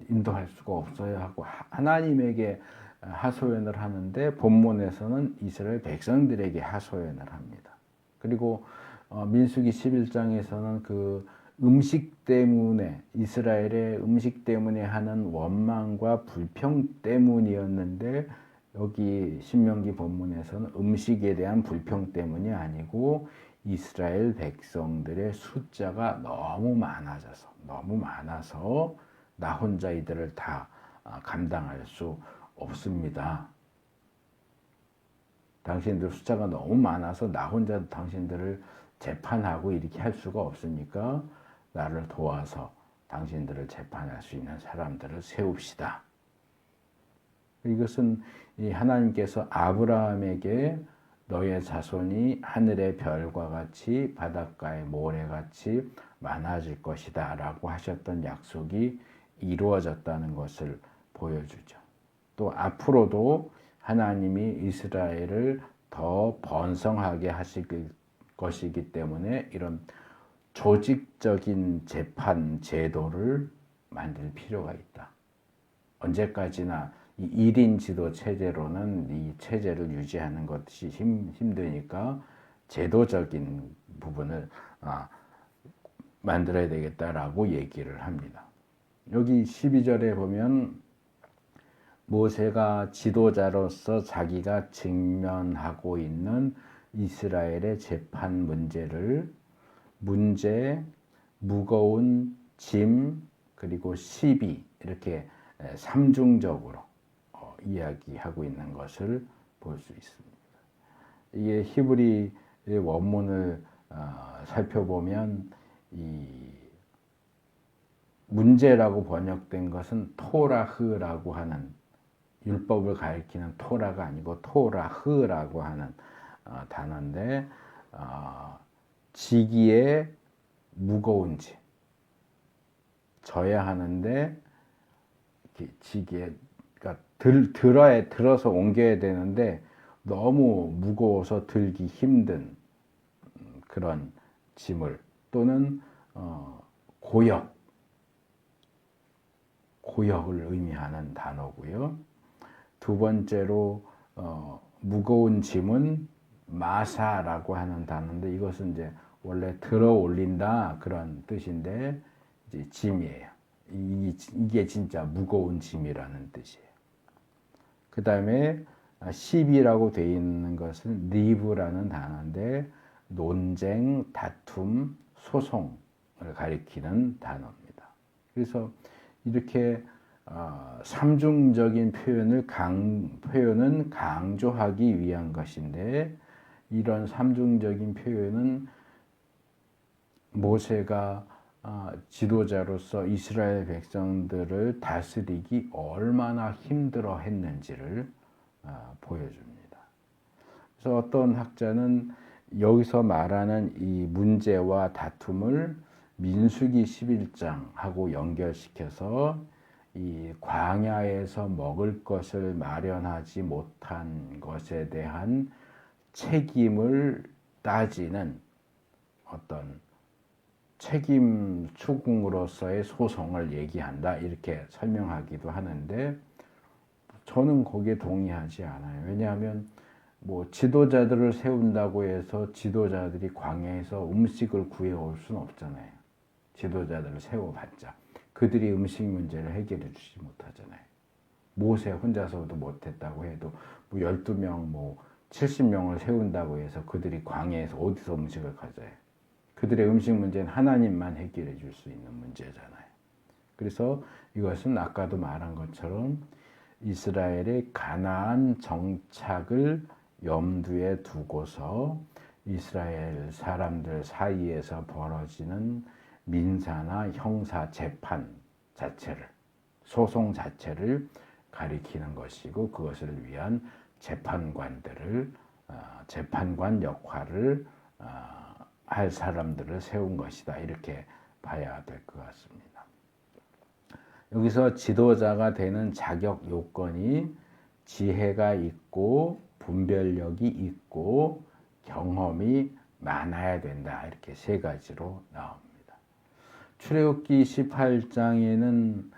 인도할 수가 없어요 하고 하나님에게 하소연을 하는데, 본문에서는 이스라엘 백성들에게 하소연을 합니다. 그리고 민수기 11장에서는 그 음식 때문에, 이스라엘의 음식 때문에 하는 원망과 불평 때문이었는데, 여기 신명기 본문에서는 음식에 대한 불평 때문이 아니고 이스라엘 백성들의 숫자가 너무 많아서 나 혼자 이들을 다 감당할 수 없습니다. 당신들 숫자가 너무 많아서 나 혼자 당신들을 재판하고 이렇게 할 수가 없으니까 나를 도와서 당신들을 재판할 수 있는 사람들을 세웁시다. 이것은 하나님께서 아브라함에게 너의 자손이 하늘의 별과 같이 바닷가의 모래같이 많아질 것이다 라고 하셨던 약속이 이루어졌다는 것을 보여주죠. 또 앞으로도 하나님이 이스라엘을 더 번성하게 하실 것이기 때문에 이런 조직적인 재판 제도를 만들 필요가 있다. 언제까지나 이 1인 지도 체제로는 이 체제를 유지하는 것이 힘드니까 제도적인 부분을 만들어야 되겠다라고 얘기를 합니다. 여기 12절에 보면 모세가 지도자로서 자기가 직면하고 있는 이스라엘의 재판 문제, 무거운 짐, 그리고 시비, 이렇게 삼중적으로 이야기하고 있는 것을 볼 수 있습니다. 이게 히브리 원문을 살펴보면 이 문제라고 번역된 것은 토라흐라고 하는, 율법을 가리키는 토라가 아니고 토라흐라고 하는 단어인데, 지기에 무거운 짐, 져야 하는데 지기에, 그러니까 들어서 옮겨야 되는데 너무 무거워서 들기 힘든 그런 짐을, 또는 고역을 의미하는 단어고요. 두 번째로 무거운 짐은 마사라고 하는 단어인데, 이것은 이제 원래 들어 올린다 그런 뜻인데 이제 짐이에요. 이게 진짜 무거운 짐이라는 뜻이에요. 그 다음에 시비라고 되어 있는 것은 리브라는 단어인데 논쟁, 다툼, 소송을 가리키는 단어입니다. 그래서 이렇게 삼중적인 표현은 강조하기 위한 것인데, 이런 삼중적인 표현은 모세가 지도자로서 이스라엘 백성들을 다스리기 얼마나 힘들어 했는지를 보여줍니다. 그래서 어떤 학자는 여기서 말하는 이 문제와 다툼을 민수기 11장하고 연결시켜서 이 광야에서 먹을 것을 마련하지 못한 것에 대한 책임을 따지는 어떤 책임 추궁으로서의 소송을 얘기한다, 이렇게 설명하기도 하는데, 저는 거기에 동의하지 않아요. 왜냐하면 지도자들을 세운다고 해서 지도자들이 광야에서 음식을 구해올 수는 없잖아요. 지도자들을 세워봤자 그들이 음식 문제를 해결해 주지 못하잖아요. 모세 혼자서도 못했다고 해도 12명, 70명을 세운다고 해서 그들이 광야에서 어디서 음식을 가져요? 그들의 음식 문제는 하나님만 해결해 줄 수 있는 문제잖아요. 그래서 이것은 아까도 말한 것처럼 이스라엘의 가나안 정착을 염두에 두고서 이스라엘 사람들 사이에서 벌어지는 민사나 형사 재판 자체를 소송 자체를 가리키는 것이고 그것을 위한 재판관들을 재판관 역할을 할 사람들을 세운 것이다. 이렇게 봐야 될 것 같습니다. 여기서 지도자가 되는 자격 요건이 지혜가 있고 분별력이 있고 경험이 많아야 된다. 이렇게 세 가지로 나옵니다. 출애굽기 18장에는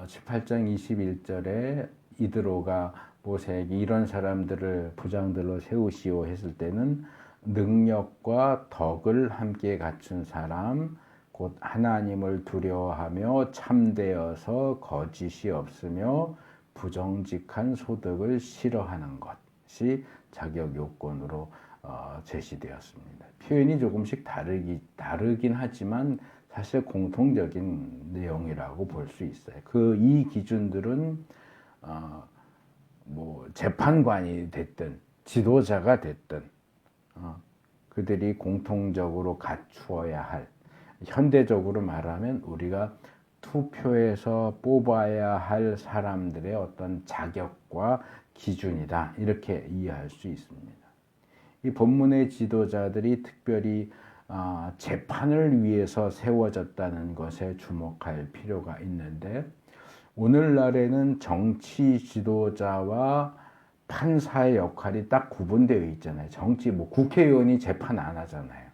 18장 21절에 이드로가 모세에게 이런 사람들을 부장들로 세우시오 했을 때는 능력과 덕을 함께 갖춘 사람, 곧 하나님을 두려워하며 참되어서 거짓이 없으며 부정직한 소득을 싫어하는 것이 자격 요건으로 제시되었습니다. 표현이 조금씩 다르긴 하지만 사실 공통적인 내용이라고 볼 수 있어요. 이 기준들은 뭐 재판관이 됐든 지도자가 됐든 그들이 공통적으로 갖추어야 할, 현대적으로 말하면 우리가 투표에서 뽑아야 할 사람들의 어떤 자격과 기준이다. 이렇게 이해할 수 있습니다. 이 본문의 지도자들이 특별히 재판을 위해서 세워졌다는 것에 주목할 필요가 있는데, 오늘날에는 정치 지도자와 판사의 역할이 딱 구분되어 있잖아요. 국회의원이 재판 안 하잖아요.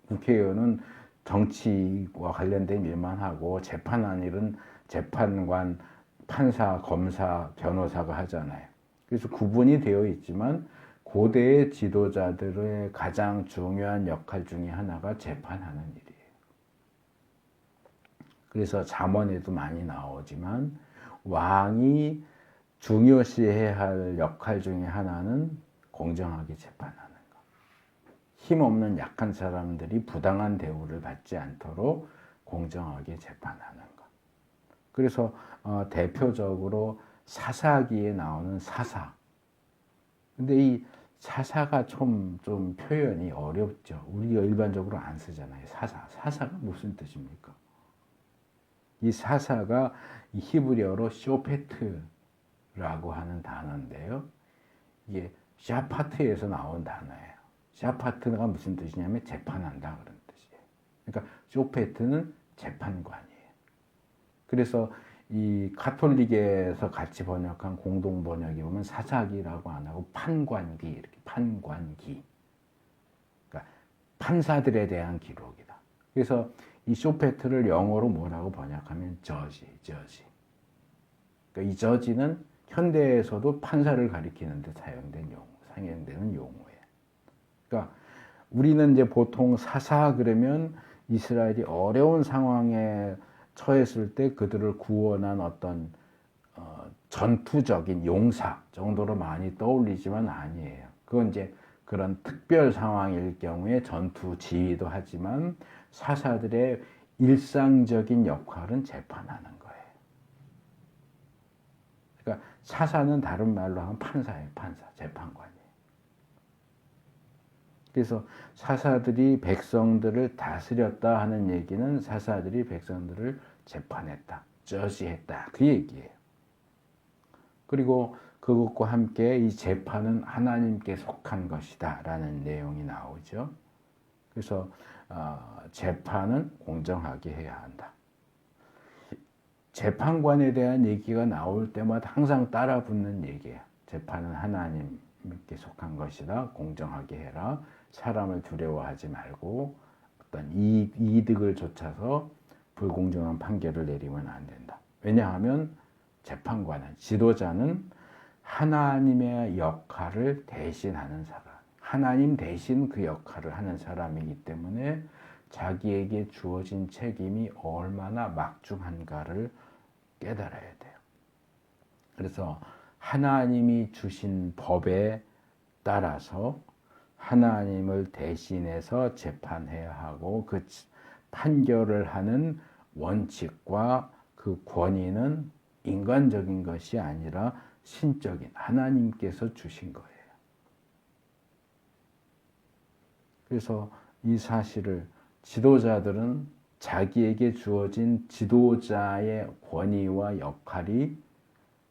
국회의원은 정치와 관련된 일만 하고 재판한 일은 재판관, 판사, 검사, 변호사가 하잖아요. 그래서 구분이 되어 있지만 고대의 지도자들의 가장 중요한 역할 중에 하나가 재판하는 일이에요. 그래서 잠언에도 많이 나오지만 왕이 중요시해야 할 역할 중에 하나는 공정하게 재판하는 것. 힘없는 약한 사람들이 부당한 대우를 받지 않도록 공정하게 재판하는 것. 그래서 대표적으로 사사기에 나오는 사사. 근데 이 사사가 좀 표현이 어렵죠. 우리가 일반적으로 안 쓰잖아요. 사사가 무슨 뜻입니까? 이 사사가 히브리어로 쇼페트라고 하는 단어인데요. 이게 샤파트에서 나온 단어예요. 샤파트가 무슨 뜻이냐면 재판한다 그런 뜻이에요. 그러니까 쇼페트는 재판관이에요. 그래서 이 카톨릭에서 같이 번역한 공동 번역에 보면 사사기라고 안 하고 판관기, 이렇게 판관기. 그러니까 판사들에 대한 기록이다. 그래서 이 쇼페트를 영어로 뭐라고 번역하면 저지. 그러니까 이 저지는 현대에서도 판사를 가리키는 데 사용되는 용어예요. 그러니까 우리는 이제 보통 사사 그러면 이스라엘이 어려운 상황에 처했을 때 그들을 구원한 어떤 전투적인 용사 정도로 많이 떠올리지만 아니에요. 그건 이제 그런 특별 상황일 경우에 전투 지휘도 하지만 사사들의 일상적인 역할은 재판하는 거예요. 그러니까 사사는 다른 말로 하면 판사예요. 재판관이에요. 그래서 사사들이 백성들을 다스렸다 하는 얘기는 사사들이 백성들을 재판했다, 저지했다, 그 얘기예요. 그리고 그것과 함께 이 재판은 하나님께 속한 것이다 라는 내용이 나오죠. 그래서 재판은 공정하게 해야 한다. 재판관에 대한 얘기가 나올 때마다 항상 따라 붙는 얘기예요. 재판은 하나님께 속한 것이다. 공정하게 해라. 사람을 두려워하지 말고 어떤 이득을 쫓아서 불공정한 판결을 내리면 안 된다. 왜냐하면 재판관은, 지도자는 하나님의 역할을 대신하는 사람, 하나님 대신 그 역할을 하는 사람이기 때문에 자기에게 주어진 책임이 얼마나 막중한가를 깨달아야 돼요. 그래서 하나님이 주신 법에 따라서 하나님을 대신해서 재판해야 하고 그 판결을 하는 원칙과 그 권위는 인간적인 것이 아니라 신적인 하나님께서 주신 거예요. 그래서 이 사실을 지도자들은 자기에게 주어진 지도자의 권위와 역할이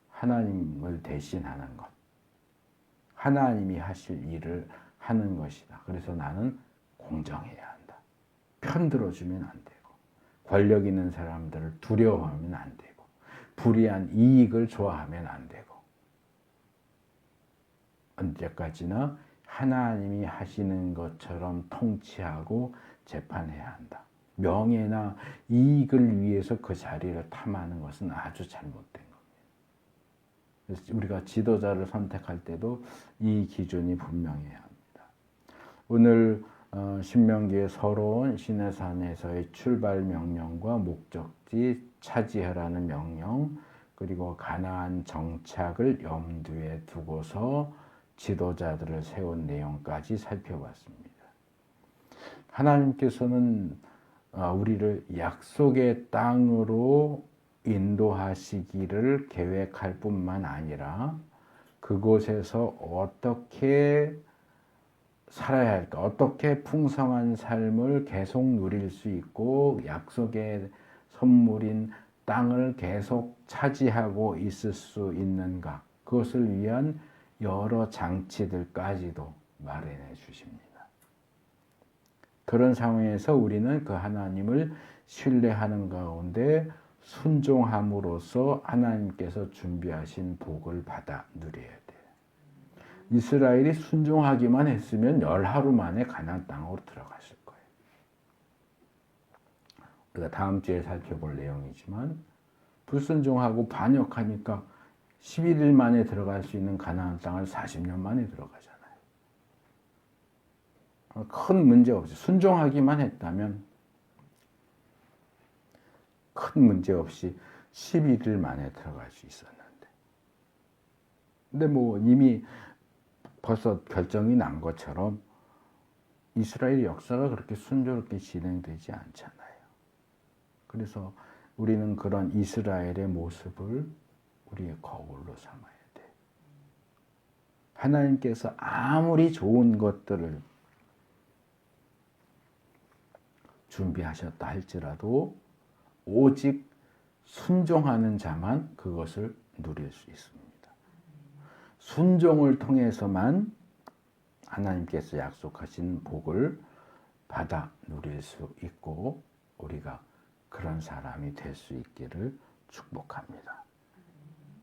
하나님을 대신하는 것. 하나님이 하실 일을 하는 것이다. 그래서 나는 공정해야 한다. 편들어주면 안 되고, 권력 있는 사람들을 두려워하면 안 되고, 불이한 이익을 좋아하면 안 되고, 언제까지나 하나님이 하시는 것처럼 통치하고 재판해야 한다. 명예나 이익을 위해서 그 자리를 탐하는 것은 아주 잘못된 겁니다. 그래서 우리가 지도자를 선택할 때도 이 기준이 분명해야 합니다. 오늘 신명기의 서러운 시내산에서의 출발 명령과 목적지 차지하라는 명령, 그리고 가나안 정착을 염두에 두고서 지도자들을 세운 내용까지 살펴봤습니다. 하나님께서는 우리를 약속의 땅으로 인도하시기를 계획할 뿐만 아니라 그곳에서 어떻게 살아야 할까, 어떻게 풍성한 삶을 계속 누릴 수 있고 약속의 선물인 땅을 계속 차지하고 있을 수 있는가, 그것을 위한 여러 장치들까지도 마련해 주십니다. 그런 상황에서 우리는 그 하나님을 신뢰하는 가운데 순종함으로써 하나님께서 준비하신 복을 받아 누려야 돼요. 이스라엘이 순종하기만 했으면 10하루 만에 가나안 땅으로 들어갔을 거예요. 우리가 다음 주에 살펴볼 내용이지만 불순종하고 반역하니까 11일 만에 들어갈 수 있는 가나안 땅을 40년 만에 들어가잖아요. 큰 문제 없이 순종하기만 했다면 큰 문제 없이 11일 만에 들어갈 수 있었는데, 근데 뭐 이미 벌써 결정이 난 것처럼 이스라엘 역사가 그렇게 순조롭게 진행되지 않잖아요. 그래서 우리는 그런 이스라엘의 모습을 우리의 거울로 삼아야 돼. 하나님께서 아무리 좋은 것들을 준비하셨다 할지라도 오직 순종하는 자만 그것을 누릴 수 있습니다. 순종을 통해서만 하나님께서 약속하신 복을 받아 누릴 수 있고 우리가 그런 사람이 될 수 있기를 축복합니다.